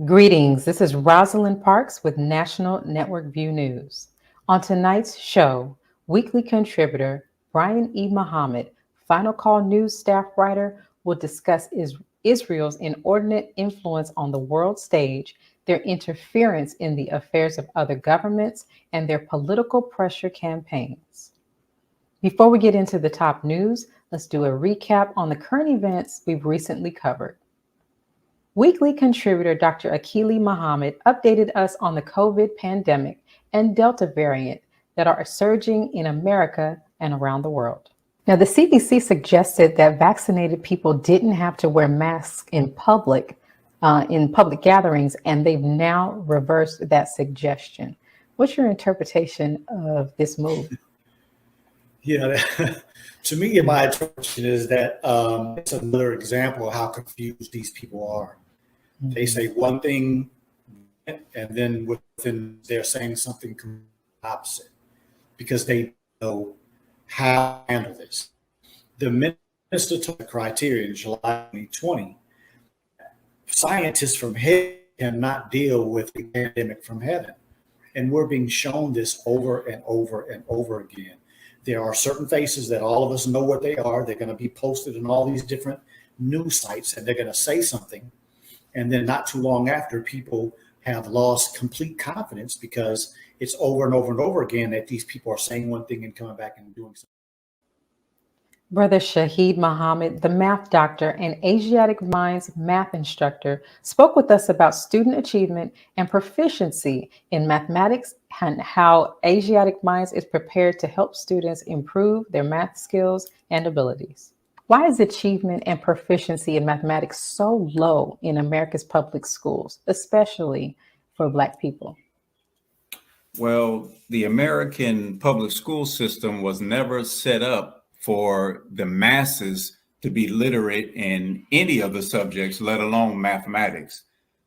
Greetings, this is Rosalind Parks with National Network View News. On tonight's show, weekly contributor Brian E. Muhammad, Final Call News staff writer, will discuss Israel's inordinate influence on the world stage, their interference in the affairs of other governments, and their political pressure campaigns. Before we get into the top news, let's do a recap on the current events we've recently covered. Weekly contributor Dr. Akili Muhammad updated us on the COVID pandemic and Delta variant that are surging in America and around the world. Now, the CDC suggested that vaccinated people didn't have to wear masks in public gatherings, and they've now reversed that suggestion. What's your interpretation of this move? Yeah, to me, my interpretation is that it's another example of how confused these people are. They say one thing, and then within they're saying something opposite because they know how to handle this. The minister took the criteria in July 2020. Scientists from heaven cannot deal with the pandemic from heaven, and we're being shown this over and over and over again. There are certain faces that all of us know what they are. They're going to be posted in all these different news sites, and they're going to say something. And then not too long after, people have lost complete confidence because it's over and over and over again that these people are saying one thing and coming back and doing something. Brother Shahid Muhammad, the math doctor and Asiatic Minds math instructor, spoke with us about student achievement and proficiency in mathematics and how Asiatic Minds is prepared to help students improve their math skills and abilities. Why is achievement and proficiency in mathematics so low in America's public schools, especially for Black people? Well, the American public school system was never set up for the masses to be literate in any of the subjects, let alone mathematics.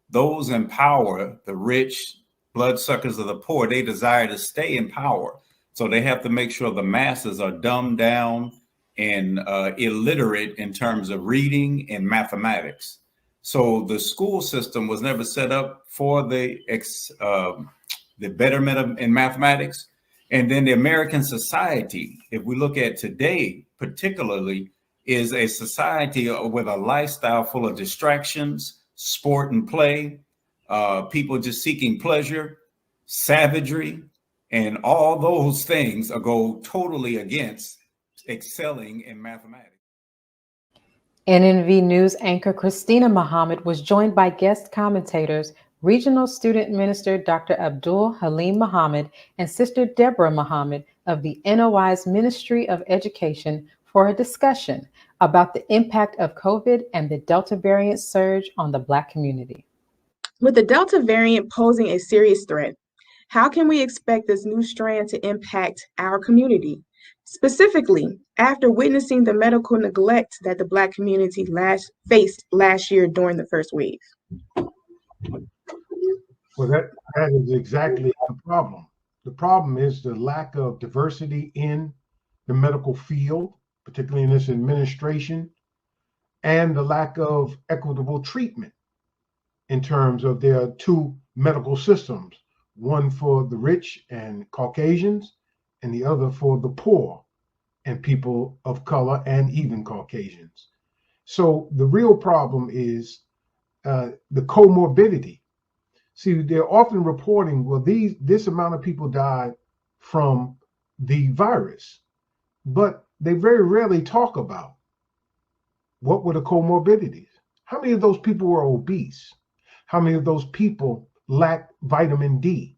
Those in power, the rich, bloodsuckers of the poor, they desire to stay in power. So they have to make sure the masses are dumbed down and illiterate in terms of reading and mathematics. So the school system was never set up for the betterment in mathematics. And then the American society, if we look at today, particularly, is a society with a lifestyle full of distractions, sport and play, people just seeking pleasure, savagery, and all those things go totally against excelling in mathematics. NNV News anchor Christina Muhammad was joined by guest commentators, Regional Student Minister Dr. Abdul Halim Muhammad and Sister Deborah Muhammad of the NOI's Ministry of Education for a discussion about the impact of COVID and the Delta variant surge on the Black community. With the Delta variant posing a serious threat, how can we expect this new strand to impact our community? Specifically, after witnessing the medical neglect that the Black community faced last year during the first wave. Well, that is exactly the problem. The problem is the lack of diversity in the medical field, particularly in this administration, and the lack of equitable treatment in terms of there are two medical systems, one for the rich and Caucasians, and the other for the poor and people of color and even Caucasians. So the real problem is the comorbidity. See, they're often reporting, well, this amount of people died from the virus, but they very rarely talk about what were the comorbidities. How many of those people were obese? How many of those people lacked vitamin D?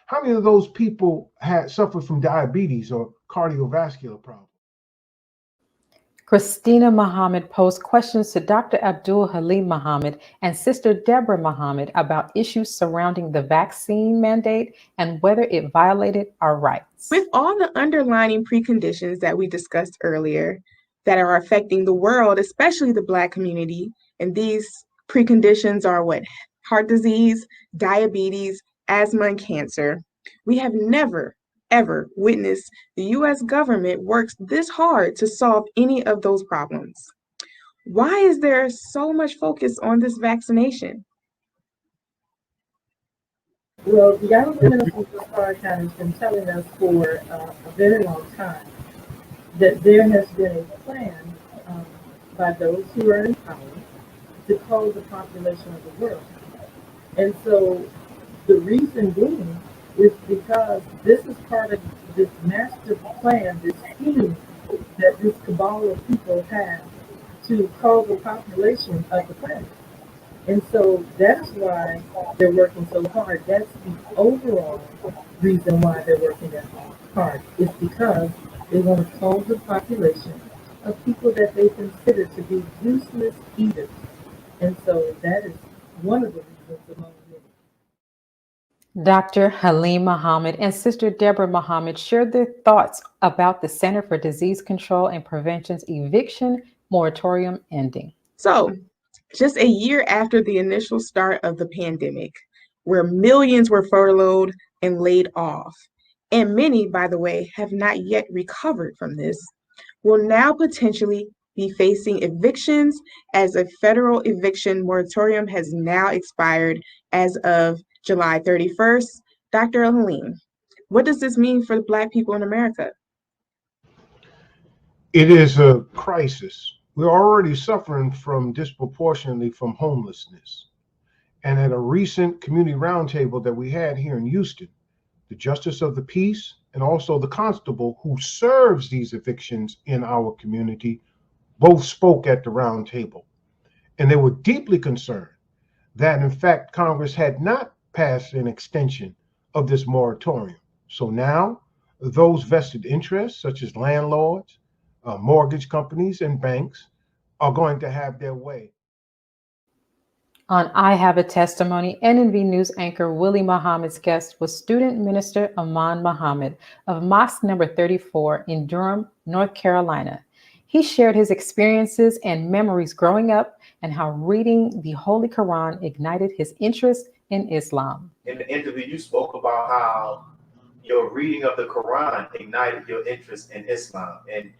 How many of those people had suffered from diabetes or cardiovascular problems? Christina Muhammad posed questions to Dr. Abdul Halim Muhammad and Sister Deborah Muhammad about issues surrounding the vaccine mandate and whether it violated our rights. With all the underlying preconditions that we discussed earlier that are affecting the world, especially the Black community, and these preconditions are what? Heart disease, diabetes, asthma, and cancer. We have never ever witnessed the U.S. government works this hard to solve any of those problems. Why is there so much focus on this vaccination? Well, the Alabama Medical Card has been telling us for a very long time that there has been a plan um, by those who are in power to close the population of the world. And so the reason being is because this is part of this master plan, this scheme that this cabal of people have to close the population of the planet. And so that's why they're working so hard. That's the overall reason why they're working that hard. It's because they want to close the population of people that they consider to be useless eaters. And so that is one of the reasons among many. Dr. Halim Muhammad and Sister Deborah Muhammad shared their thoughts about the Center for Disease Control and Prevention's eviction moratorium ending. So, just a year after the initial start of the pandemic, where millions were furloughed and laid off, and many, by the way, have not yet recovered from this, will now potentially be facing evictions as a federal eviction moratorium has now expired as of July 31st. Dr. Halim, what does this mean for Black people in America? It is a crisis. We're already suffering disproportionately from homelessness. And at a recent community roundtable that we had here in Houston, the Justice of the Peace and also the constable who serves these evictions in our community both spoke at the roundtable. And they were deeply concerned that, in fact, Congress had not passed an extension of this moratorium. So now those vested interests, such as landlords, mortgage companies, and banks, are going to have their way. On I Have a Testimony, NNV News anchor Willie Muhammad's guest was student minister Aman Muhammad of Mosque number 34 in Durham, North Carolina. He shared his experiences and memories growing up and how reading the Holy Quran ignited his interest in Islam. In the interview, you spoke about how your reading of the Quran ignited your interest in Islam. And,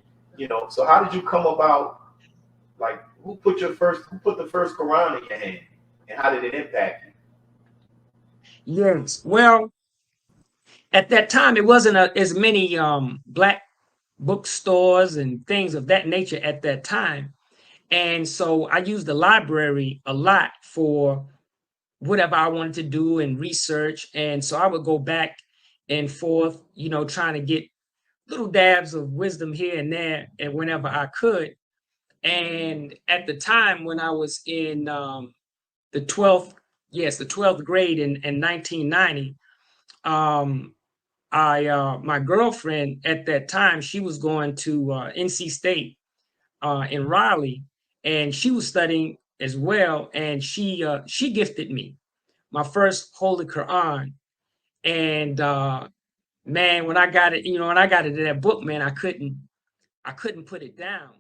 so how did you come about, like, who put the first Quran in your hand, and how did it impact you? Yes, well, at that time, it wasn't as many Black bookstores and things of that nature at that time. And so I used the library a lot for whatever I wanted to do and research. And so I would go back and forth, trying to get little dabs of wisdom here and there and whenever I could. And at the time when I was in the 12th grade in 1990, my girlfriend at that time, she was going to NC State in Raleigh, and she was studying as well. And she gifted me my first Holy Quran. And man, when I got it, when I got into that book, man, I couldn't put it down.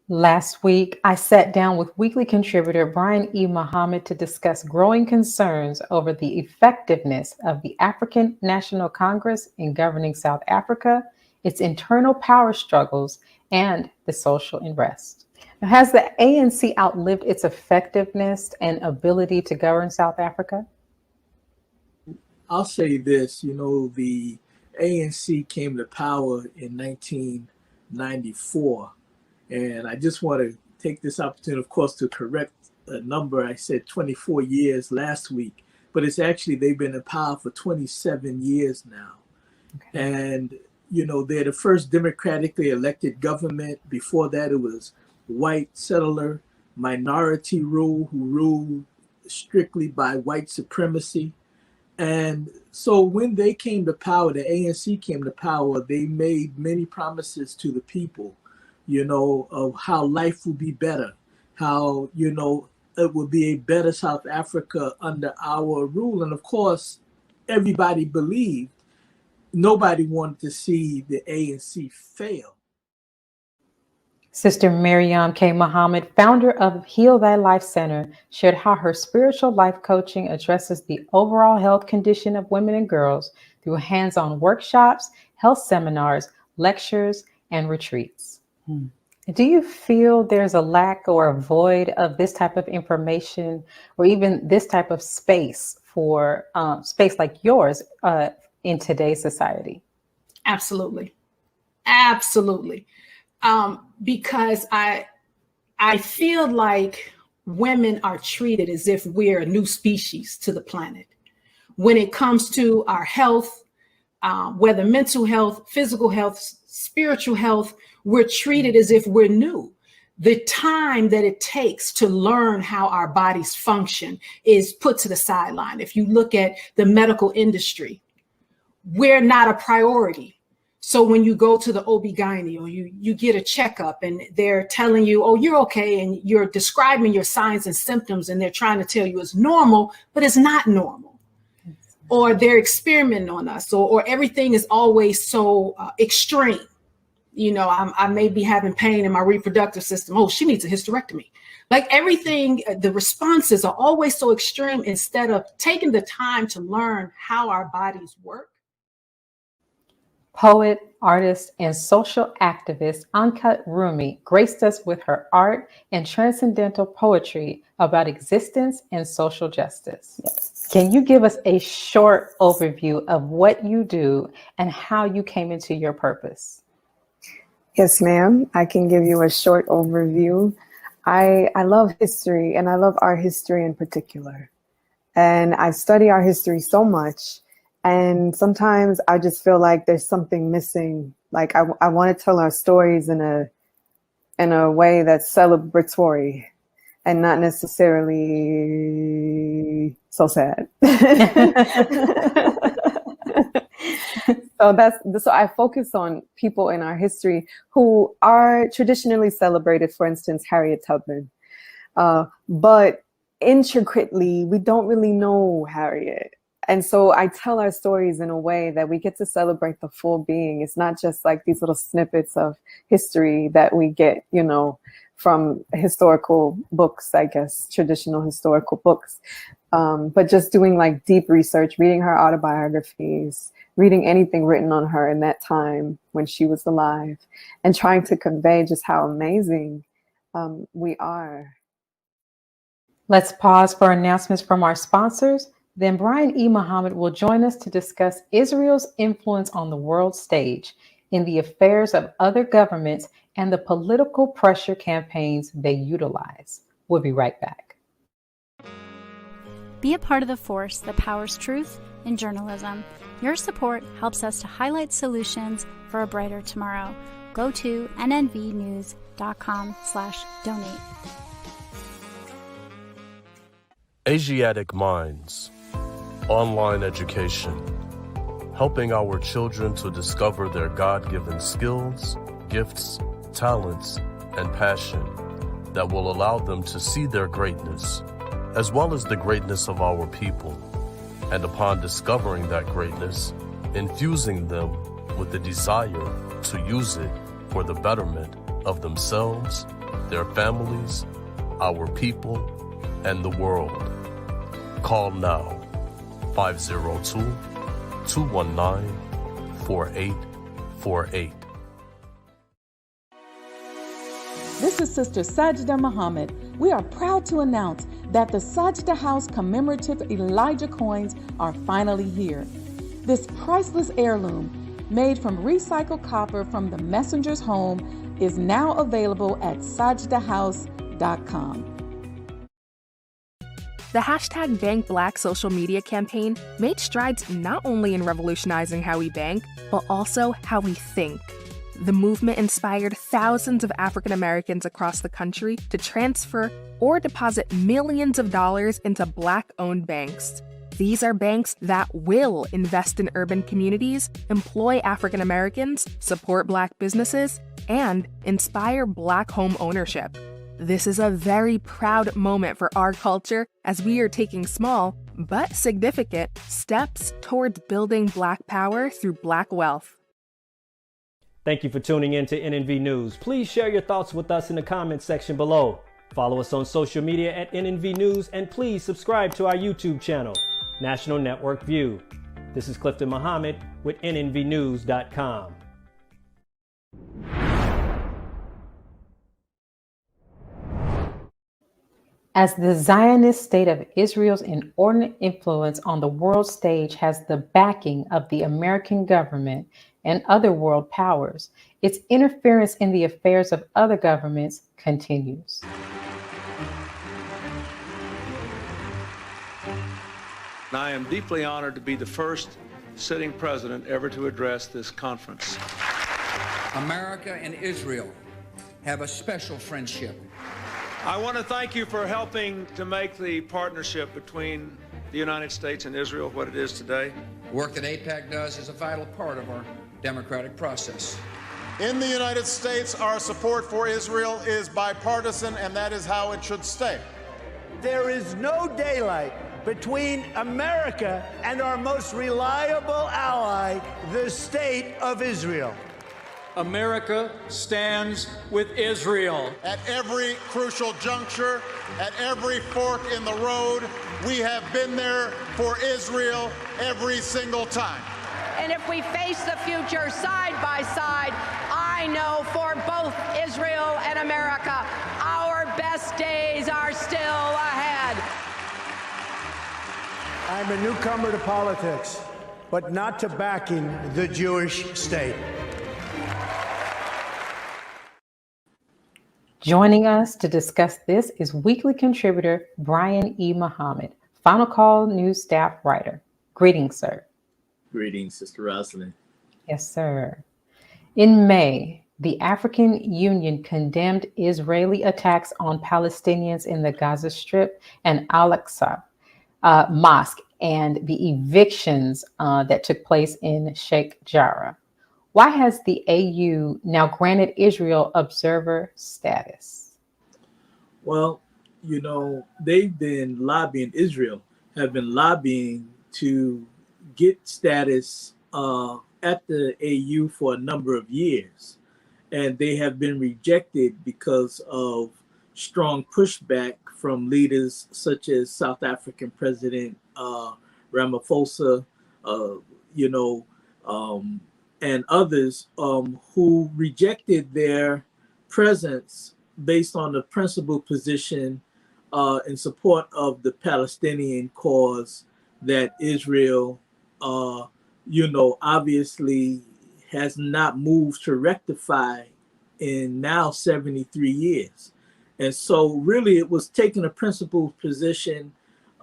Last week, I sat down with weekly contributor Brian E. Muhammad to discuss growing concerns over the effectiveness of the African National Congress in governing South Africa, its internal power struggles, and the social unrest. Now, has the ANC outlived its effectiveness and ability to govern South Africa? I'll say this, the ANC came to power in 1994. And I just want to take this opportunity, of course, to correct a number. I said 24 years last week, but it's actually they've been in power for 27 years now. Okay. And, they're the first democratically elected government. Before that, it was white settler minority rule who ruled strictly by white supremacy. And so when they came to power, the ANC came to power, they made many promises to the people, of how life would be better, how, it would be a better South Africa under our rule. And of course, everybody believed. Nobody wanted to see the ANC fail. Sister Miriam K. Muhammad, founder of Heal Thy Life Center, shared how her spiritual life coaching addresses the overall health condition of women and girls through hands-on workshops, health seminars, lectures, and retreats. Do you feel there's a lack or a void of this type of information or even this type of space for space like yours in today's society? Absolutely. Absolutely. Because I feel like women are treated as if we're a new species to the planet. When it comes to our health, whether mental health, physical health, spiritual health, we're treated as if we're new. The time that it takes to learn how our bodies function is put to the sideline. If you look at the medical industry, we're not a priority. So when you go to the OB-GYN or you get a checkup and they're telling you, oh, you're okay, and you're describing your signs and symptoms and they're trying to tell you it's normal, but it's not normal. Or they're experimenting on us, or everything is always so extreme. You know, I may be having pain in my reproductive system. Oh, she needs a hysterectomy. Like everything, the responses are always so extreme instead of taking the time to learn how our bodies work. Poet, artist, and social activist Ankat Rumi graced us with her art and transcendental poetry about existence and social justice. Yes. Can you give us a short overview of what you do and how you came into your purpose? Yes, ma'am. I can give you a short overview. I love history, and I love art history in particular. And I study art history so much. And sometimes I just feel like there's something missing. Like I want to tell our stories in a way that's celebratory and not necessarily so sad. So I focus on people in our history who are traditionally celebrated, for instance, Harriet Tubman. But intricately, we don't really know Harriet. And so I tell our stories in a way that we get to celebrate the full being. It's not just like these little snippets of history that we get, you know, from historical books, I guess, traditional historical books. But just doing like deep research, reading her autobiographies, reading anything written on her in that time when she was alive, and trying to convey just how amazing we are. Let's pause for announcements from our sponsors. Then Brian E. Muhammad will join us to discuss Israel's influence on the world stage in the affairs of other governments and the political pressure campaigns they utilize. We'll be right back. Be a part of the force that powers truth in journalism. Your support helps us to highlight solutions for a brighter tomorrow. Go to nnvnews.com/donate. Asiatic Minds. Online education. Helping our children to discover their God-given skills, gifts, talents, and passion that will allow them to see their greatness, as well as the greatness of our people. And upon discovering that greatness, infusing them with the desire to use it for the betterment of themselves, their families, our people, and the world. Call now, 502-219-4848. This is Sister Sajda Muhammad. We are proud to announce that the Sajda House commemorative Elijah coins are finally here. This priceless heirloom, made from recycled copper from the messenger's home, is now available at sajdahouse.com. The hashtag Bank Black social media campaign made strides not only in revolutionizing how we bank, but also how we think. The movement inspired thousands of African Americans across the country to transfer or deposit millions of dollars into Black-owned banks. These are banks that will invest in urban communities, employ African Americans, support Black businesses, and inspire Black home ownership. This is a very proud moment for our culture as we are taking small, but significant, steps towards building Black power through Black wealth. Thank you for tuning in to NNV News. Please share your thoughts with us in the comments section below. Follow us on social media at NNV News, and please subscribe to our YouTube channel, National Network View. This is Clifton Muhammad with nnvnews.com. As the Zionist state of Israel's inordinate influence on the world stage has the backing of the American government and other world powers, its interference in the affairs of other governments continues. I am deeply honored to be the first sitting president ever to address this conference. America and Israel have a special friendship. I want to thank you for helping to make the partnership between the United States and Israel what it is today. The work that AIPAC does is a vital part of our democratic process. In the United States, our support for Israel is bipartisan, and that is how it should stay. There is no daylight between America and our most reliable ally, the State of Israel. America stands with Israel. At every crucial juncture, at every fork in the road, we have been there for Israel every single time. And if we face the future side by side, I know for both Israel and America, our best days are still ahead. I'm a newcomer to politics, but not to backing the Jewish state. Joining us to discuss this is weekly contributor Brian E. Muhammad, Final Call News staff writer. Greetings, sir. Greetings, Sister Rosalind. Yes, sir. In May, the African Union condemned Israeli attacks on Palestinians in the Gaza Strip and Al-Aqsa Mosque and the evictions that took place in Sheikh Jarrah. Why has the AU now granted Israel observer status? Well, you know, they've been lobbying, Israel have been lobbying to get status at the AU for a number of years. And they have been rejected because of strong pushback from leaders such as South African President Ramaphosa, and others who rejected their presence based on the principal position in support of the Palestinian cause that Israel, obviously has not moved to rectify in now 73 years. And so really it was taking a principal position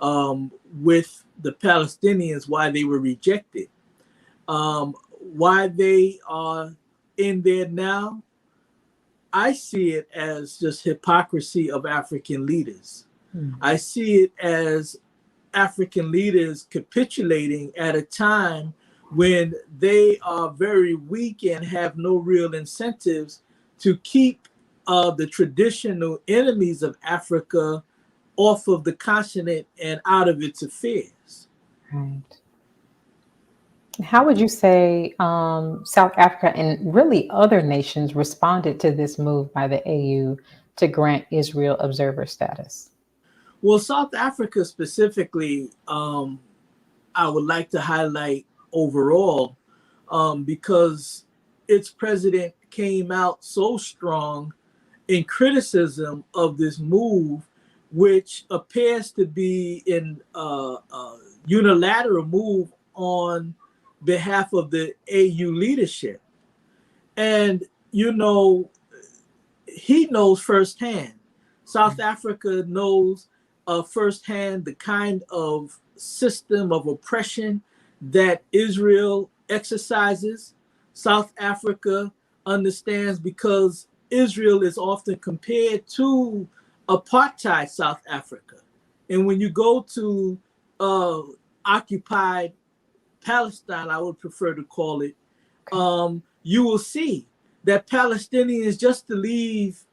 with the Palestinians why they were rejected. Why they are in there now, I see it as just hypocrisy of African leaders. I see it as African leaders capitulating at a time when they are very weak and have no real incentives to keep the traditional enemies of Africa off of the continent and out of its affairs. Right. How would you say South Africa and really other nations responded to this move by the AU to grant Israel observer status? Well, South Africa specifically, I would like to highlight overall because its president came out so strong in criticism of this move, which appears to be an unilateral move on behalf of the AU leadership. And, he knows firsthand. South Africa knows firsthand the kind of system of oppression that Israel exercises. South Africa understands because Israel is often compared to apartheid South Africa. And when you go to occupied Palestine, I would prefer to call it, you will see that Palestinians, just to leave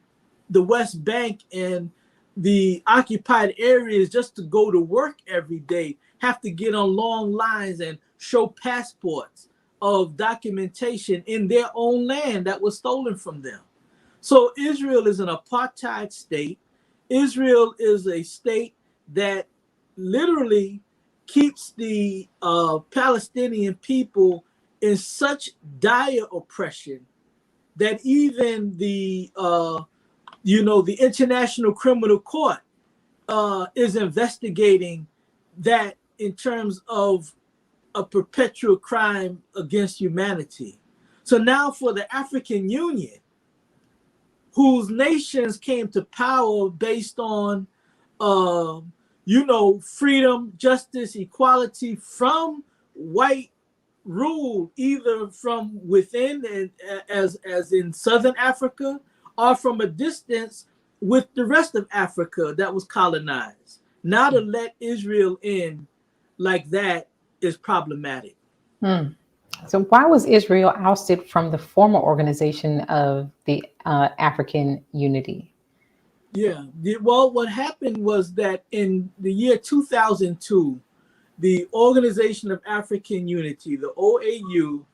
the West Bank and the occupied areas just to go to work every day, have to get on long lines and show passports of documentation in their own land that was stolen from them. So Israel is an apartheid state. Israel is a state that literally keeps the Palestinian people in such dire oppression that even the International Criminal Court is investigating that in terms of a perpetual crime against humanity. So now for the African Union, whose nations came to power based on, freedom, justice, equality from white rule, either from within, and as in Southern Africa, or from a distance with the rest of Africa that was colonized. Now to let Israel in like that is problematic. So why was Israel ousted from the former organization of the African Unity? Yeah, well, what happened was that in the year 2002, the Organization of African Unity, the OAU,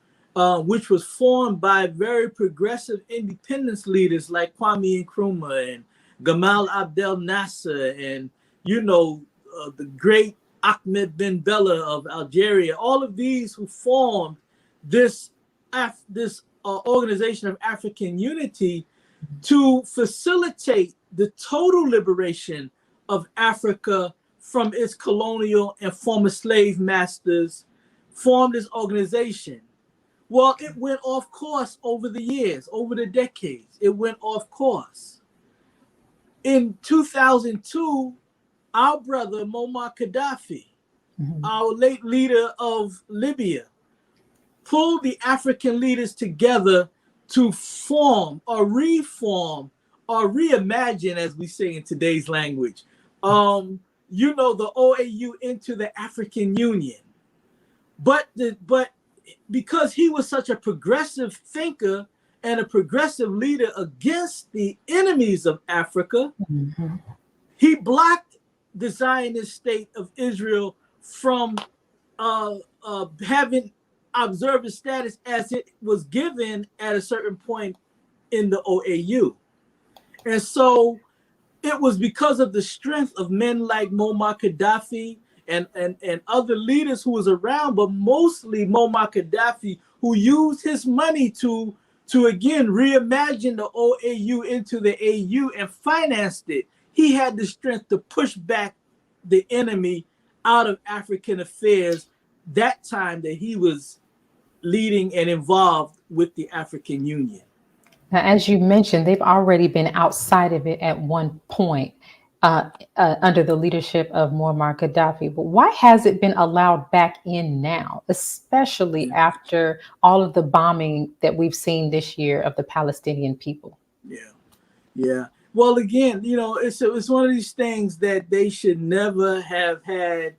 which was formed by very progressive independence leaders like Kwame Nkrumah and Gamal Abdel Nasser and, the great Ahmed Ben Bella of Algeria, all of these who formed this Organization of African Unity to facilitate the total liberation of Africa from its colonial and former slave masters, formed this organization. Well, it went off course over the years, over the decades. It went off course. In 2002, our brother Muammar Gaddafi, our late leader of Libya, pulled the African leaders together to form or reform or reimagine, as we say in today's language, the OAU into the African Union. But because he was such a progressive thinker and a progressive leader against the enemies of Africa, he blocked the Zionist state of Israel from having observer status as it was given at a certain point in the OAU. And so it was because of the strength of men like Muammar Gaddafi and other leaders who was around, but mostly Muammar Gaddafi, who used his money to again reimagine the OAU into the AU and financed it. He had the strength to push back the enemy out of African affairs that time that he was leading and involved with the African Union. Now, as you mentioned, they've already been outside of it at one point under the leadership of Muammar Gaddafi. But why has it been allowed back in now, especially after all of the bombing that we've seen this year of the Palestinian people? Yeah. Well, again, it's one of these things that they should never have had.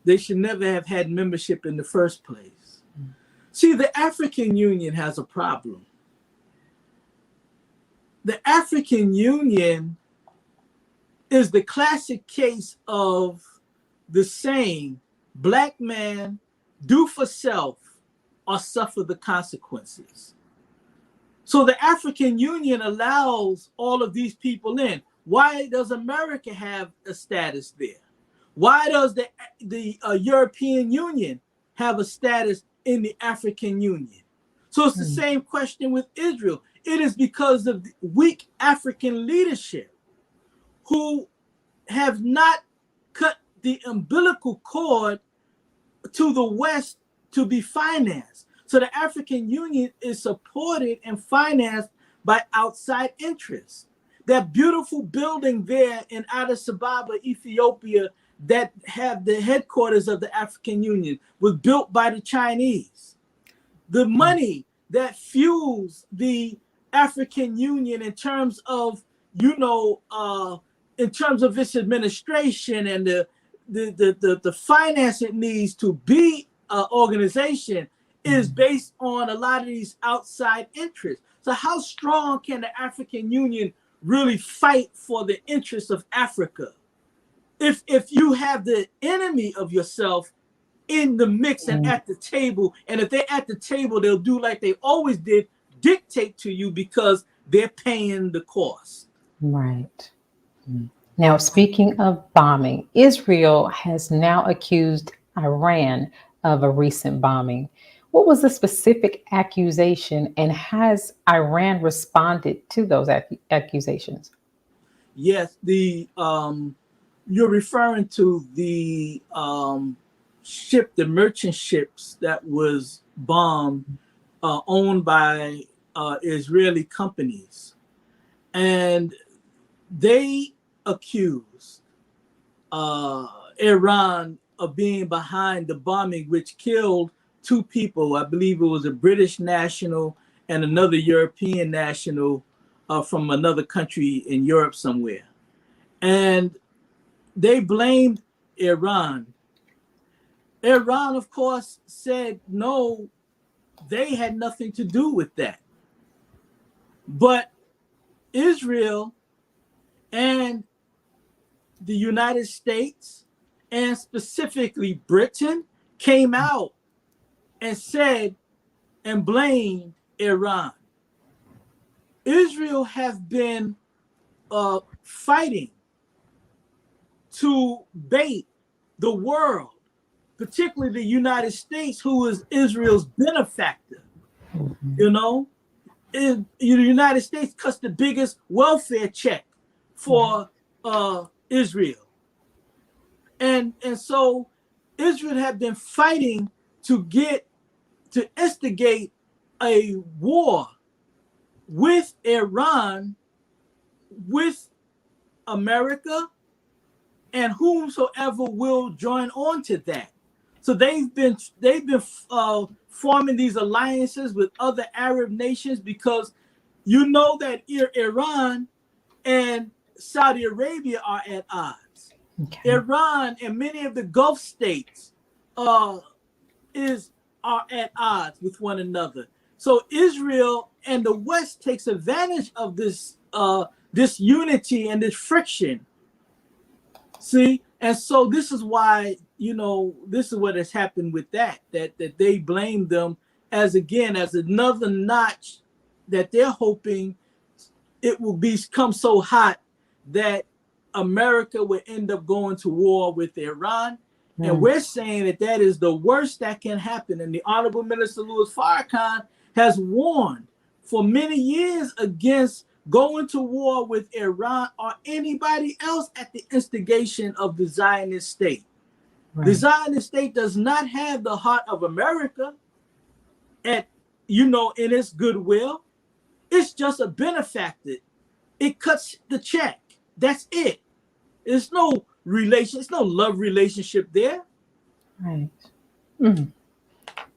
They should never have had membership in the first place. See, the African Union has a problem. The African Union is the classic case of the saying, black man, do for self or suffer the consequences. So the African Union allows all of these people in. Why does America have a status there? Why does the European Union have a status in the African Union? So it's the same question with Israel. It is because of the weak African leadership who have not cut the umbilical cord to the West to be financed. So the African Union is supported and financed by outside interests. That beautiful building there in Addis Ababa, Ethiopia, that have the headquarters of the African Union was built by the Chinese. The money that fuels the African Union in terms of, in terms of its administration and the finance it needs to be an organization is based on a lot of these outside interests. So how strong can the African Union really fight for the interests of Africa if you have the enemy of yourself in the mix and at the table? And if they're at the table, they'll do like they always did, dictate to you because they're paying the cost. Right. Now, speaking of bombing, Israel has now accused Iran of a recent bombing. What was the specific accusation, and has Iran responded to those accusations? Yes, you're referring to the ship, the merchant ships that was bombed, owned by Israeli companies. And they accused Iran of being behind the bombing, which killed 2 people. I believe it was a British national and another European national from another country in Europe somewhere. And they blamed Iran. Iran, of course, said no, they had nothing to do with that. But Israel and the United States, and specifically Britain, came out and said and blamed Iran. Israel have been fighting to bait the world, particularly the United States, who is Israel's benefactor. You know, the United States cuts the biggest welfare check for Israel. And so Israel had been fighting to instigate a war with Iran, with America, and whomsoever will join on to that. So they've been forming these alliances with other Arab nations, because you know that Iran and Saudi Arabia are at odds. Okay. Iran and many of the Gulf states are at odds with one another. So Israel and the West takes advantage of this unity and this friction. See, and so this is why, this is what has happened with that they blame them as another notch that they're hoping it will become so hot that America will end up going to war with Iran. And we're saying that is the worst that can happen. And the Honorable Minister Louis Farrakhan has warned for many years against going to war with Iran or anybody else at the instigation of the Zionist state. Right. The Zionist state does not have the heart of America in its goodwill. It's just a benefactor. It cuts the check. That's it. There's no relation. It's no love relationship there. Right. Mm-hmm.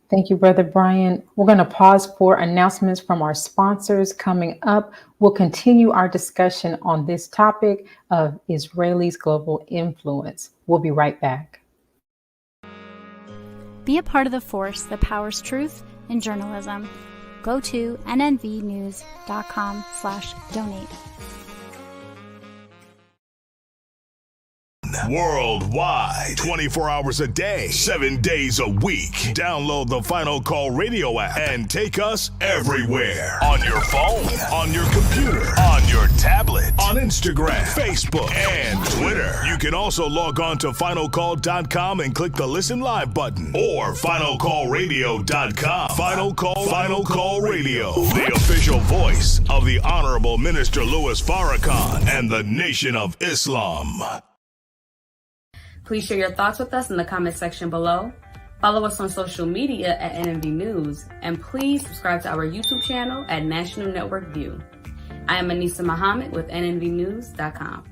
Thank you, Brother Brian. We're going to pause for announcements from our sponsors. Coming up, we'll continue our discussion on this topic of Israelis' global influence. We'll be right back. Be a part of the force that powers truth in journalism. Go to nnvnews.com/donate. Worldwide, 24 hours a day, 7 days a week. Download the Final Call Radio app and take us everywhere. On your phone, on your computer, on your tablet, on Instagram, Facebook, and Twitter. You can also log on to finalcall.com and click the Listen Live button, or finalcallradio.com. Final Call Radio, the official voice of the Honorable Minister Louis Farrakhan and the Nation of Islam. Please share your thoughts with us in the comment section below. Follow us on social media at NNV News, and please subscribe to our YouTube channel at National Network View. I am Anissa Muhammad with nnvnews.com.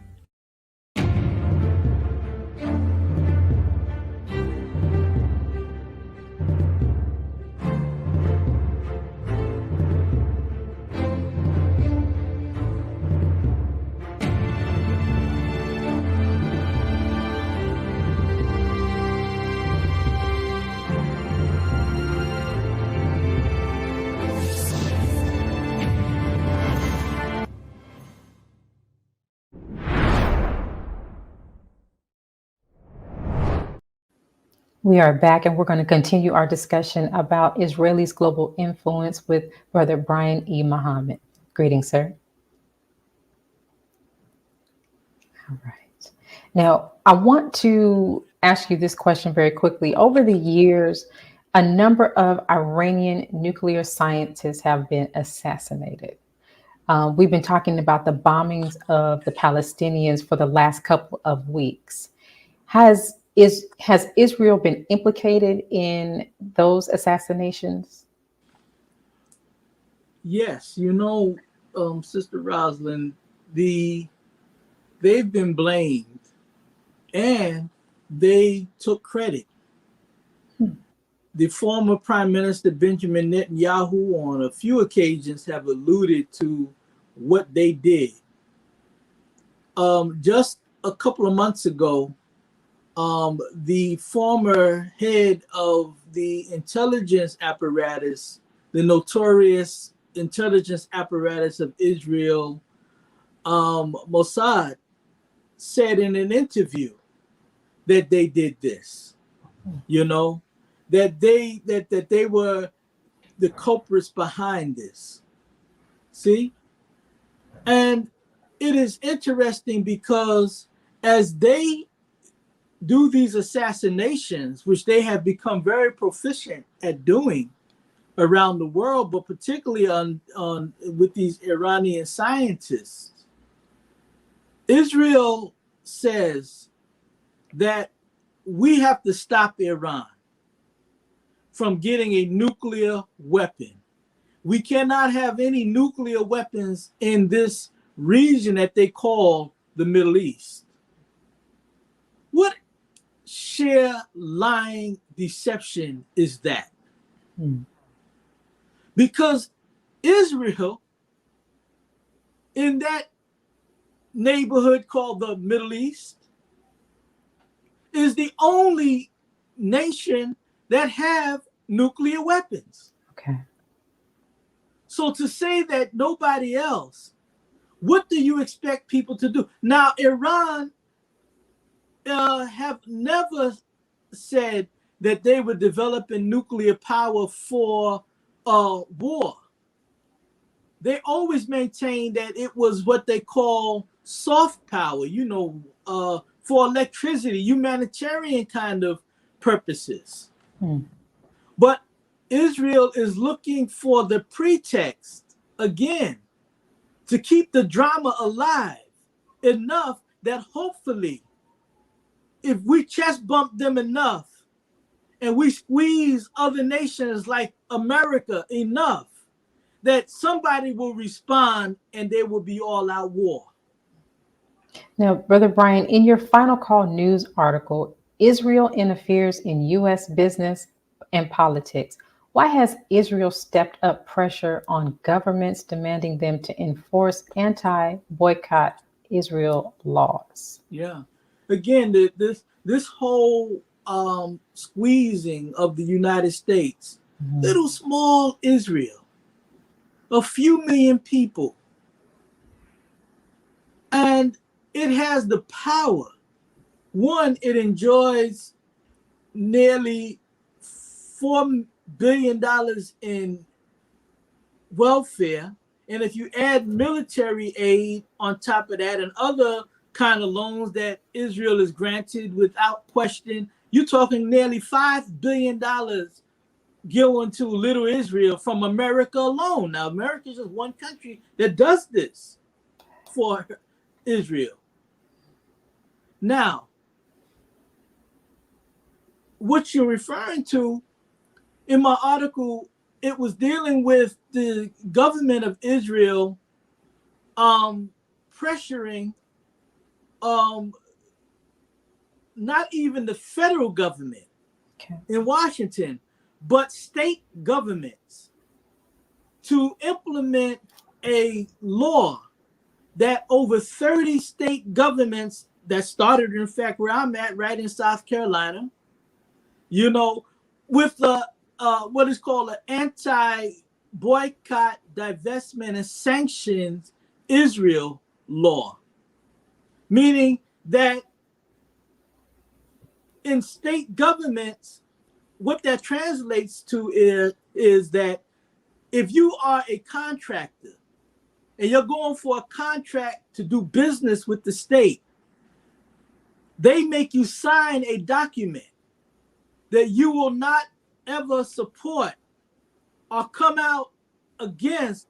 We are back, and we're going to continue our discussion about Israelis' global influence with Brother Brian E. Muhammad. Greetings, sir. All right. Now, I want to ask you this question very quickly. Over the years, a number of Iranian nuclear scientists have been assassinated. We've been talking about the bombings of the Palestinians for the last couple of weeks. Has Israel been implicated in those assassinations? Yes, Sister Rosalind, they've been blamed and they took credit. The former Prime Minister Benjamin Netanyahu on a few occasions have alluded to what they did. Just a couple of months ago, the former head of the intelligence apparatus, the notorious intelligence apparatus of Israel, Mossad, said in an interview that they did this, that they were the culprits behind this. See? And it is interesting because as they do these assassinations, which they have become very proficient at doing around the world, but particularly on with these Iranian scientists, Israel says that we have to stop Iran from getting a nuclear weapon. We cannot have any nuclear weapons in this region that they call the Middle East. What sheer lying deception is that? Because Israel, in that neighborhood called the Middle East, is the only nation that have nuclear weapons. Okay. So to say that nobody else, what do you expect people to do? Now, Iran have never said that they were developing nuclear power for war. They always maintained that it was what they call soft power, for electricity, humanitarian kind of purposes. But Israel is looking for the pretext, again, to keep the drama alive enough that hopefully, if we chest bump them enough and we squeeze other nations like America enough, that somebody will respond and there will be all-out war. Now, Brother Brian, in your Final Call News article, Israel interferes in U.S. business and politics. Why has Israel stepped up pressure on governments demanding them to enforce anti-boycott Israel laws? Yeah. Again, this whole squeezing of the United States, little small Israel, a few million people, and it has the power. One, it enjoys nearly $4 billion in welfare. And if you add military aid on top of that and other kind of loans that Israel is granted without question, you're talking nearly $5 billion going to little Israel from America alone. Now, America is just one country that does this for Israel. Now, what you're referring to in my article, it was dealing with the government of Israel pressuring not even the federal government in Washington, but state governments to implement a law that over 30 state governments that started, in fact, where I'm at, right in South Carolina, with the what is called an anti-boycott, divestment, and sanctions Israel law, meaning that in state governments, what that translates to is that if you are a contractor and you're going for a contract to do business with the state, they make you sign a document that you will not ever support or come out against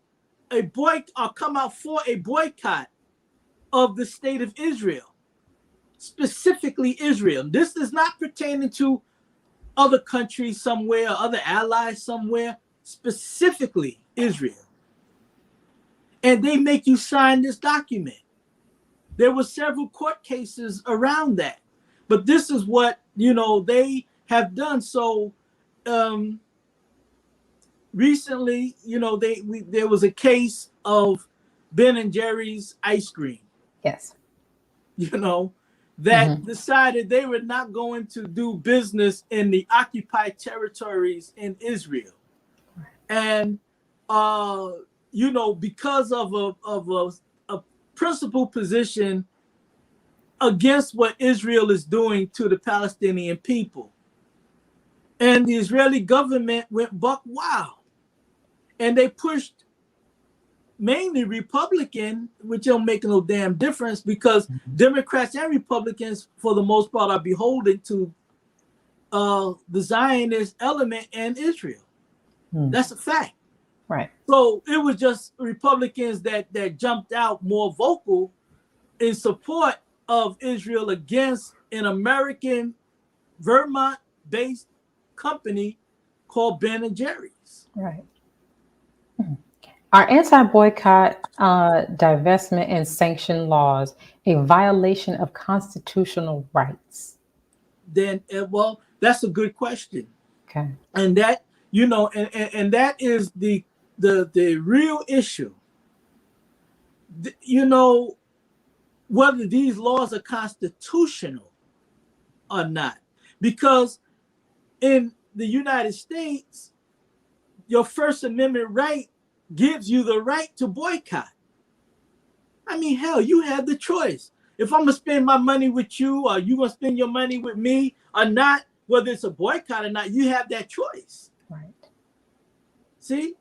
come out for a boycott of the state of Israel, specifically Israel. This is not pertaining to other countries somewhere, or other allies somewhere, specifically Israel. And they make you sign this document. There were several court cases around that, but this is what, they have done. So recently, there was a case of Ben and Jerry's ice cream. Yes. That decided they were not going to do business in the occupied territories in Israel. And, because of a principal position against what Israel is doing to the Palestinian people. And the Israeli government went buck wild. And they pushed mainly Republican, which don't make no damn difference, because Democrats and Republicans, for the most part, are beholden to the Zionist element and Israel. That's a fact. Right. So it was just Republicans that jumped out more vocal in support of Israel against an American Vermont-based company called Ben and Jerry's. Right. Are anti-boycott, divestment, and sanction laws a violation of constitutional rights? Then, well, that's a good question. Okay. And that, and that is the real issue. Whether these laws are constitutional or not. Because in the United States, your First Amendment right gives you the right to boycott. I mean, hell, you have the choice. If I'm going to spend my money with you, or you going to spend your money with me or not, whether it's a boycott or not, you have that choice. Right. See?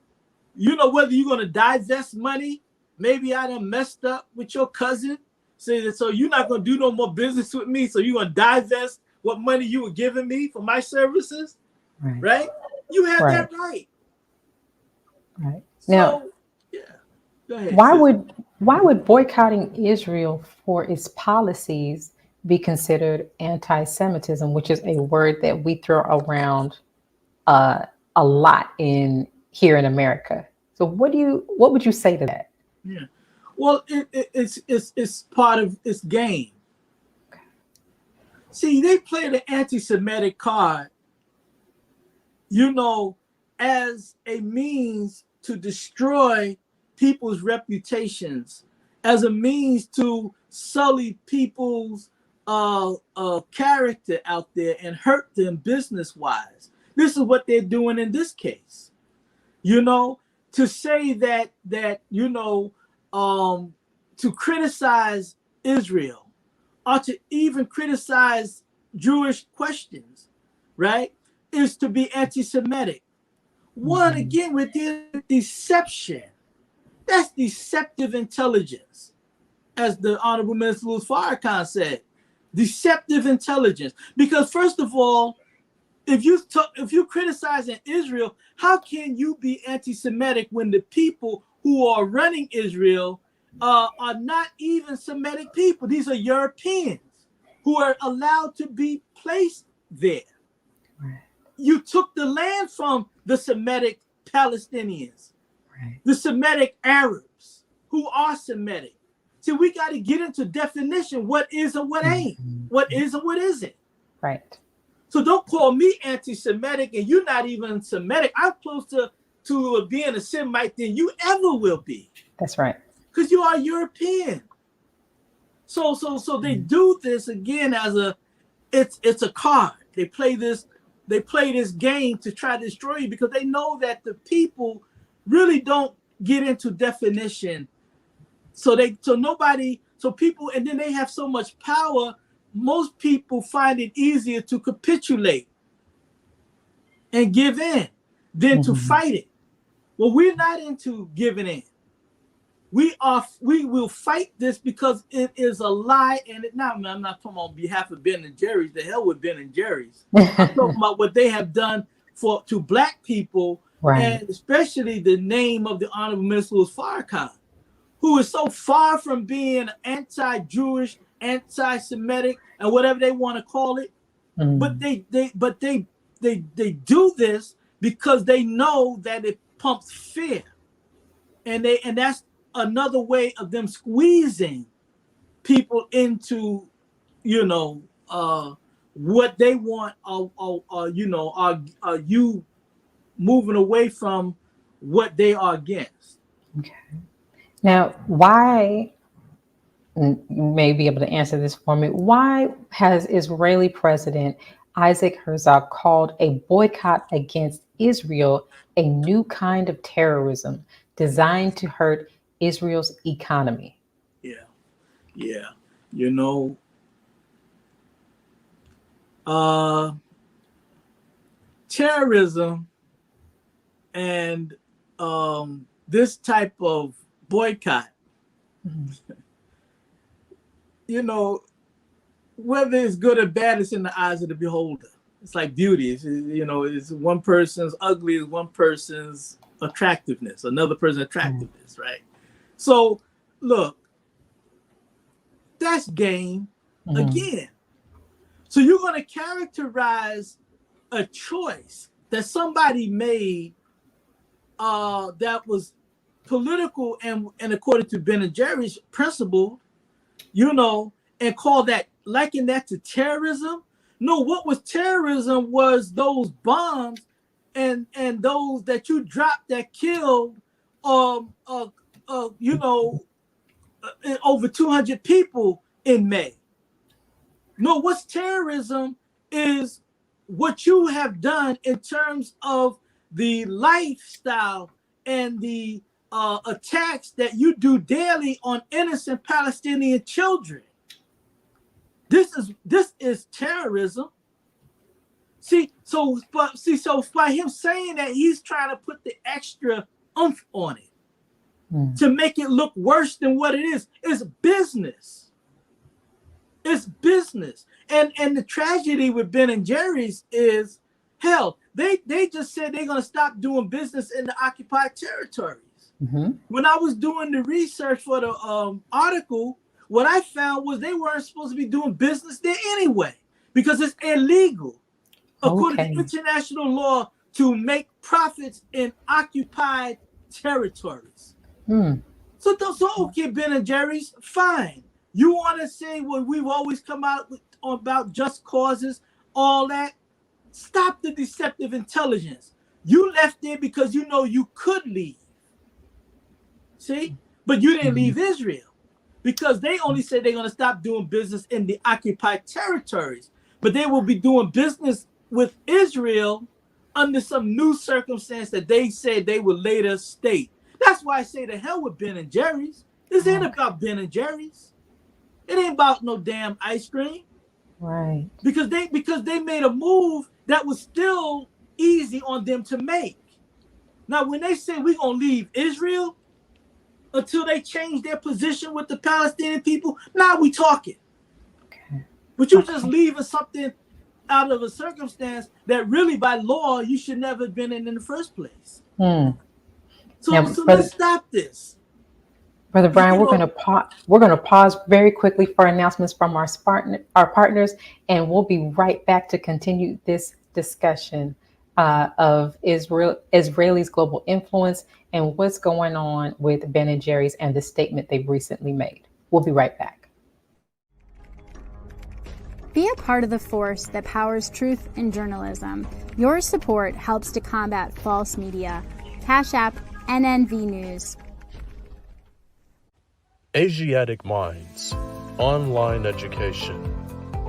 Whether you're going to divest money. Maybe I done messed up with your cousin. So you're not going to do no more business with me. So you're going to divest what money you were giving me for my services. Right? You have that right. Right. Now, so, yeah. Go ahead. Why would boycotting Israel for its policies be considered anti-Semitism, which is a word that we throw around a lot here in America? So what would you say to that? Yeah. Well, it's part of its game. See, they play the anti-Semitic card, as a means to destroy people's reputations, as a means to sully people's character out there and hurt them business-wise. This is what they're doing in this case. To say that to criticize Israel or to even criticize Jewish questions, right, is to be anti-Semitic. One, again, with the deception. That's deceptive intelligence, as the Honorable Minister Louis Farrakhan said. Deceptive intelligence. Because first of all, if you criticizing Israel, how can you be anti-Semitic when the people who are running Israel are not even Semitic people? These are Europeans who are allowed to be placed there. Right. You took the land from the Semitic Palestinians, right, the Semitic Arabs who are Semitic. See, we got to get into definition. What is and what ain't? What is and what isn't? Right. So don't call me anti-Semitic and you're not even Semitic. I'm closer to being a Semite than you ever will be. That's right. Because you are European. So they do this again as it's a card. They play this game to try to destroy you because they know that the people really don't get into definition. So people, and then they have so much power, most people find it easier to capitulate and give in than to fight it. Well, we're not into giving in. We will fight this because it is a lie, and I'm not talking on behalf of Ben and Jerry's. The hell with Ben and Jerry's. I'm talking about what they have done to Black people And especially the name of the Honorable Minister was Farrakhan, who is so far from being anti-Jewish, anti-Semitic, and whatever they want to call it. But they do this because they know that it pumps fear, and that's another way of them squeezing people into, what they want. Are you moving away from what they are against? Okay. Now, why? You may be able to answer this for me. Why has Israeli President Isaac Herzog called a boycott against Israel a new kind of terrorism designed to hurt Israel's economy? Yeah. Terrorism and this type of boycott, whether it's good or bad, it's in the eyes of the beholder. It's like beauty. It's one person's ugly is one person's attractiveness, another person's attractiveness, right? So, look, that's game again. So you're going to characterize a choice that somebody made that was political and according to Ben and Jerry's principle, and liken that to terrorism. No, what was terrorism was those bombs and those that you dropped that killed over 200 people in May. No, what's terrorism is what you have done in terms of the lifestyle and the attacks that you do daily on innocent Palestinian children. This is terrorism. So by him saying that, he's trying to put the extra oomph on it to make it look worse than what it is. It's business. It's business. And the tragedy with Ben and Jerry's is, hell, they just said they're going to stop doing business in the occupied territories. When I was doing the research for the article, what I found was they weren't supposed to be doing business there anyway, because it's illegal, according to international law, to make profits in occupied territories. So okay, Ben and Jerry's, fine. You want to say what we've always come out with about just causes, all that? Stop the deceptive intelligence. You left there because you know you could leave. See? But you didn't leave Israel because they only said they're going to stop doing business in the occupied territories. But they will be doing business with Israel under some new circumstance that they said they would later state. That's why I say the hell with Ben and Jerry's. This ain't about Ben and Jerry's. It ain't about no damn ice cream. Right. Because they made a move that was still easy on them to make. Now, when they say we're going to leave Israel until they change their position with the Palestinian people, now we talking. Okay. But you're just leaving something out of a circumstance that really by law you should never have been in the first place. So let's stop this. Brother Brian, we're going to pause very quickly for announcements from our partners, and we'll be right back to continue this discussion of Israelis' global influence and what's going on with Ben and Jerry's and the statement they've recently made. We'll be right back. Be a part of the force that powers truth in journalism. Your support helps to combat false media. Cash App NNV News. Asiatic Minds, online education,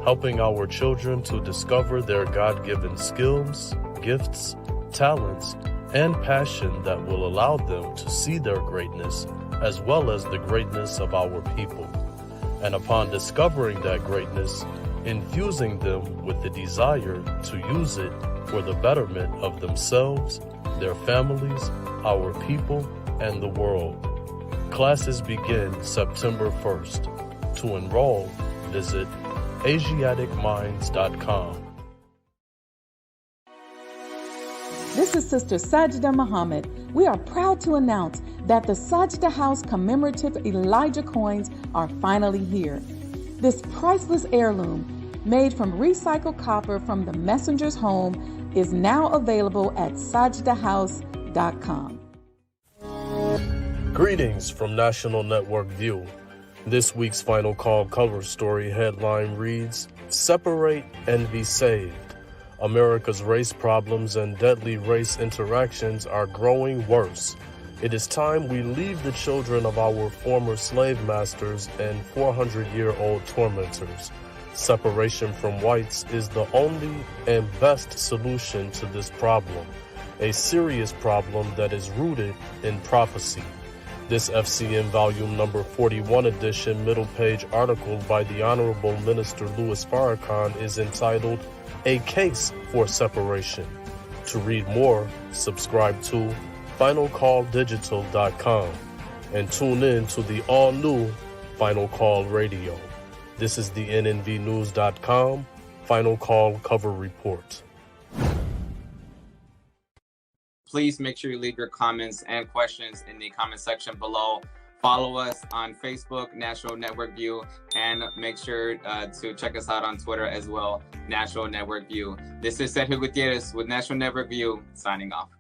helping our children to discover their God-given skills, gifts, talents, and passion that will allow them to see their greatness as well as the greatness of our people. And upon discovering that greatness, infusing them with the desire to use it for the betterment of themselves, their families, our people, and the world. Classes begin September 1st. To enroll, visit AsiaticMinds.com. This This is Sister Sajda Muhammad. We are proud to announce that the Sajda House commemorative Elijah coins are finally here. This priceless heirloom, made from recycled copper from the messenger's home, is now available at sajdahouse.com. Greetings from National Network View. This week's Final Call cover story headline reads, "Separate and Be Saved. America's race problems and deadly race interactions are growing worse. It is time we leave the children of our former slave masters and 400-year-old tormentors. Separation from whites is the only and best solution to this problem, a serious problem that is rooted in prophecy." This FCN Volume Number 41 edition middle page article by the Honorable Minister Louis Farrakhan is entitled, "A Case for Separation." To read more, subscribe to finalcalldigital.com and tune in to the all-new Final Call Radio. This is the nnvnews.com Final Call cover report. Please make sure you leave your comments and questions in the comment section below. Follow us on Facebook, National Network View, and make sure to check us out on Twitter as well, National Network View. This is Sergio Gutierrez with National Network View, signing off.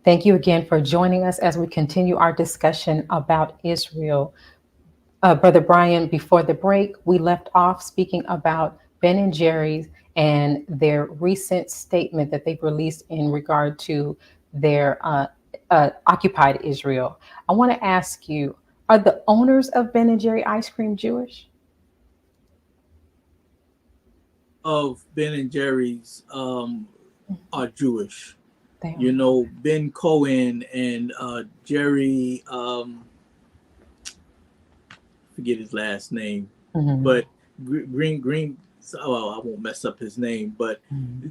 Thank you again for joining us as we continue our discussion about Israel. Brother Brian, before the break, we left off speaking about Ben and Jerry's and their recent statement that they've released in regard to their occupied Israel. I want to ask you, are the owners of Ben and Jerry ice cream Jewish? Of Ben and Jerry's are Jewish. You know, Ben Cohen and Jerry, forget his last name, but Green. Oh, I won't mess up his name, but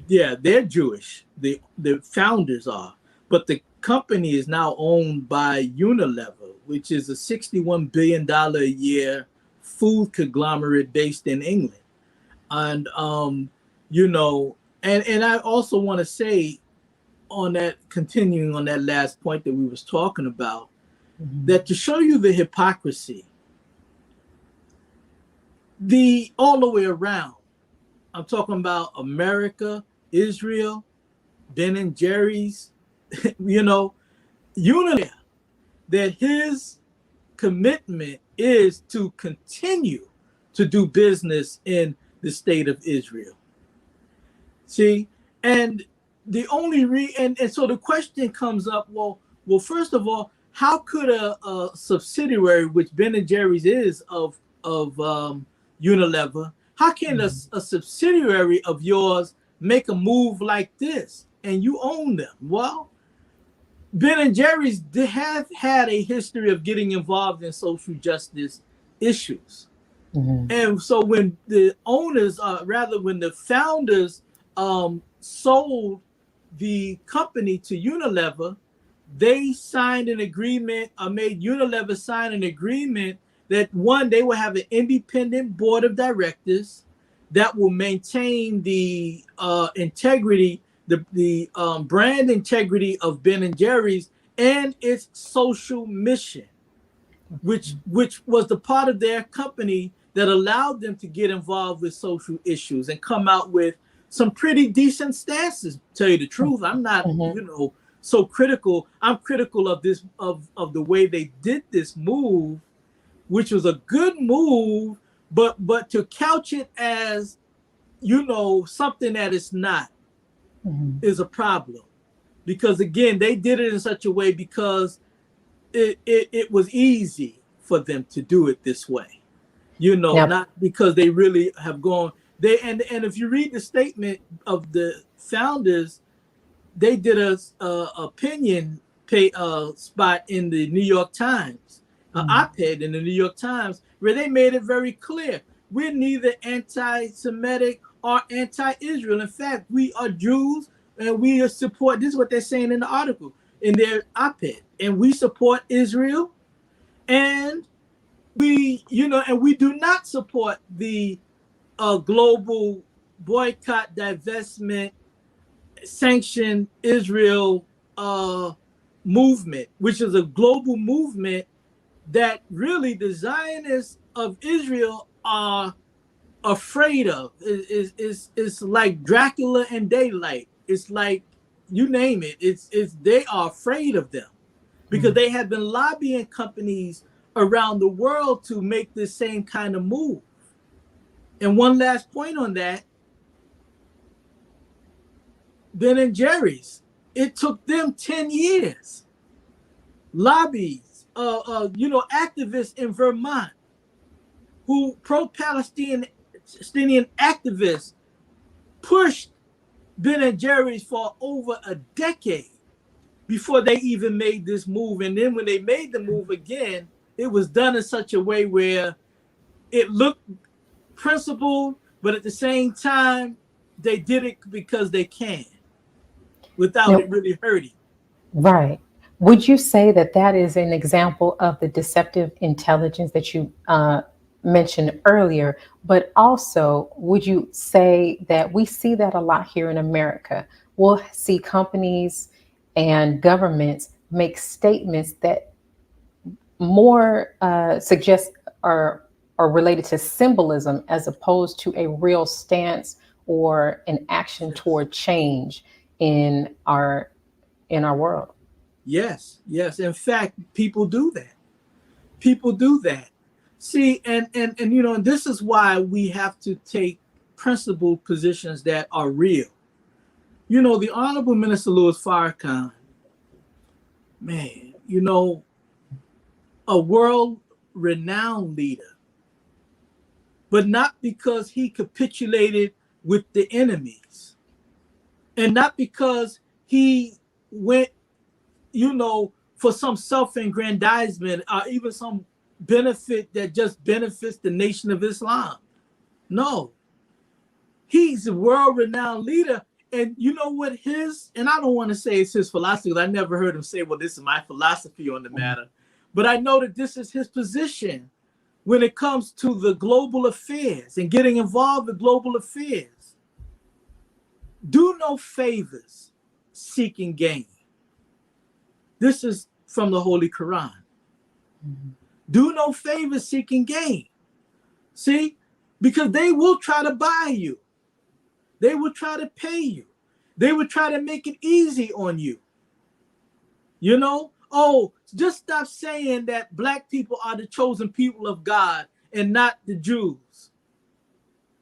yeah, they're Jewish. The founders are, but the company is now owned by Unilever, which is a $61 billion a year food conglomerate based in England. And you know, and I also want to say on that, continuing on that last point that we was talking about, that to show you the hypocrisy, all the way around. I'm talking about America, Israel, Ben and Jerry's, you know, Unilever, that his commitment is to continue to do business in the state of Israel. See, and the only and so the question comes up, well, first of all, how could a subsidiary, which Ben and Jerry's is of Unilever, how can a subsidiary of yours make a move like this and you own them? Well, Ben and Jerry's, they have had a history of getting involved in social justice issues. And so when the owners, when the founders sold the company to Unilever, they signed an agreement, made Unilever sign an agreement that one, they will have an independent board of directors that will maintain the integrity, the brand integrity of Ben and Jerry's and its social mission, which was the part of their company that allowed them to get involved with social issues and come out with some pretty decent stances. To tell you the truth, I'm not, you know, so critical. I'm critical of this, of the way they did this move, which was a good move, but to couch it as, you know, something that it's not is a problem. Because again, they did it in such a way because it was easy for them to do it this way, you know, not because they really have gone. And if you read the statement of the founders, they did a opinion spot in the New York Times, op-ed in the New York Times, where they made it very clear. We're neither anti-Semitic or anti-Israel. In fact, we are Jews and we support, this is what they're saying in the article, in their op-ed, and we support Israel, and we, you know, and we do not support the a global boycott, divestment, sanction Israel movement, which is a global movement that really the Zionists of Israel are afraid of. It's like Dracula and daylight. It's like, you name it. It's they are afraid of them because they have been lobbying companies around the world to make this same kind of move. And one last point on that, Ben and Jerry's, it took them 10 years. Lobbies, activists in Vermont who pro-Palestinian activists pushed Ben and Jerry's for over a decade before they even made this move. And then when they made the move again, it was done in such a way where it looked principled, but at the same time, they did it because they can, without it really hurting. Right. Would you say that that is an example of the deceptive intelligence that you mentioned earlier? But also, would you say that we see that a lot here in America? We'll see companies and governments make statements that more suggest are related to symbolism as opposed to a real stance or an action toward change in our world. Yes. In fact, people do that. People do that. See, and this is why we have to take principled positions that are real. The Honorable Minister Louis Farrakhan, man, a world-renowned leader, but not because he capitulated with the enemies, and not because he went, for some self-aggrandizement or even some benefit that just benefits the Nation of Islam. No, he's a world-renowned leader. And you know what and I don't want to say it's his philosophy, because I never heard him say, well, this is my philosophy on the matter. But I know that this is his position when it comes to the global affairs and getting involved in global affairs. Do no favors seeking gain. This is from the Holy Quran. Mm-hmm. Do no favors seeking gain. See, because they will try to buy you. They will try to pay you. They will try to make it easy on you. Just stop saying that Black people are the chosen people of God and not the Jews.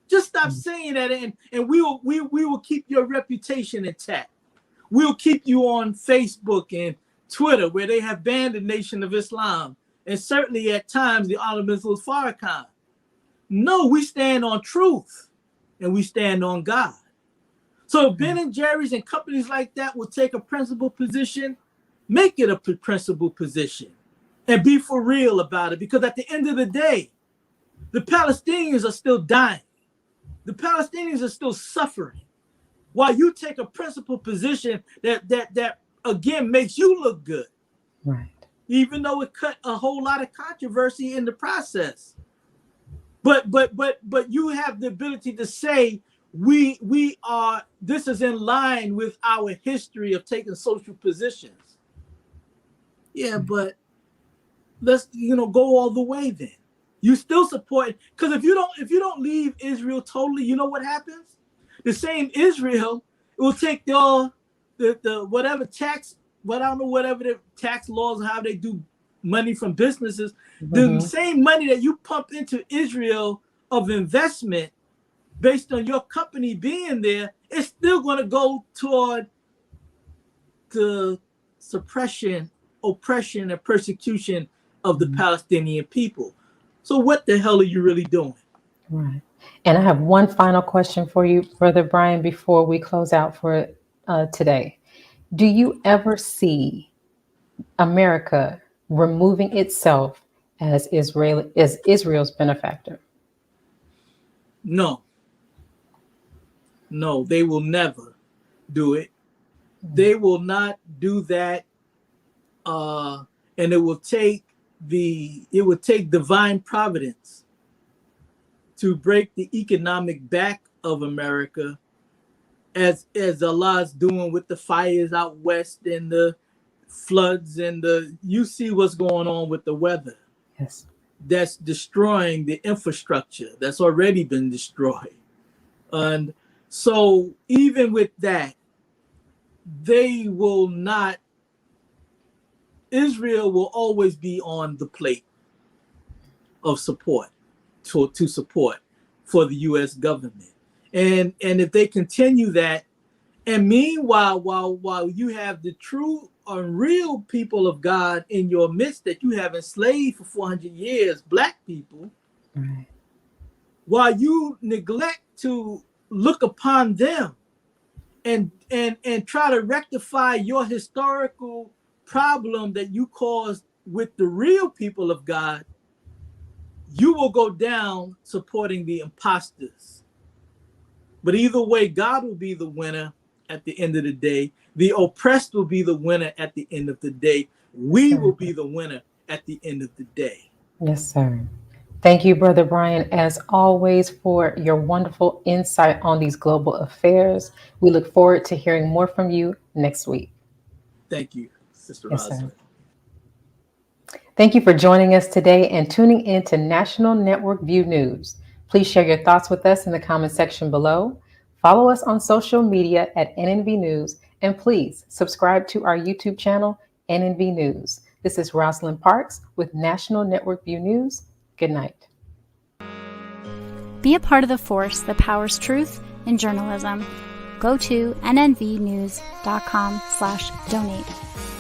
Just stop saying that, and we will keep your reputation intact. We'll keep you on Facebook and Twitter, where they have banned the Nation of Islam, and certainly at times the Honorable Minister Farrakhan. No, we stand on truth, and we stand on God. So if Ben and Jerry's and companies like that will take a principled position, make it a principled position, and be for real about it. Because at the end of the day, the Palestinians are still dying. The Palestinians are still suffering. While you take a principled position that again makes you look good, right? Even though it cut a whole lot of controversy in the process. But you have the ability to say we are. This is in line with our history of taking social positions. Yeah, but let's go all the way then. You still support, because if you don't leave Israel totally, you know what happens? The same Israel will take the whatever tax, but I don't know, whatever the tax laws and how they do money from businesses, the same money that you pump into Israel of investment based on your company being there, it's still going to go toward the suppression, oppression, and persecution of the Palestinian people. So what the hell are you really doing? Right. And I have one final question for you, Brother Brian, before we close out for today. Do you ever see America removing itself as Israel's benefactor? No, they will never do it. They will not do that. And it will take divine providence to break the economic back of America, as Allah's doing with the fires out west and the floods and you see what's going on with the weather. Yes. That's destroying the infrastructure that's already been destroyed. And so even with that, they will not, Israel will always be on the plate of support, to support for the U.S. government. And if they continue that, and meanwhile, while you have the true and real people of God in your midst that you have enslaved for 400 years, Black people, right, while you neglect to look upon them and try to rectify your historical problem that you caused with the real people of God, you will go down supporting the imposters. But either way, God will be the winner at the end of the day. The oppressed will be the winner at the end of the day. We will be the winner at the end of the day. Yes, sir. Thank you, Brother Brian, as always, for your wonderful insight on these global affairs. We look forward to hearing more from you next week. Thank you, Sister Yes, Rosalind. sir. Thank you for joining us today and tuning in to National Network View News. Please share your thoughts with us in the comment section below. Follow us on social media at NNV News, and please subscribe to our YouTube channel, NNV News. This is Rosalind Parks with National Network View News. Good night. Be a part of the force that powers truth in journalism. Go to nnvnews.com/donate.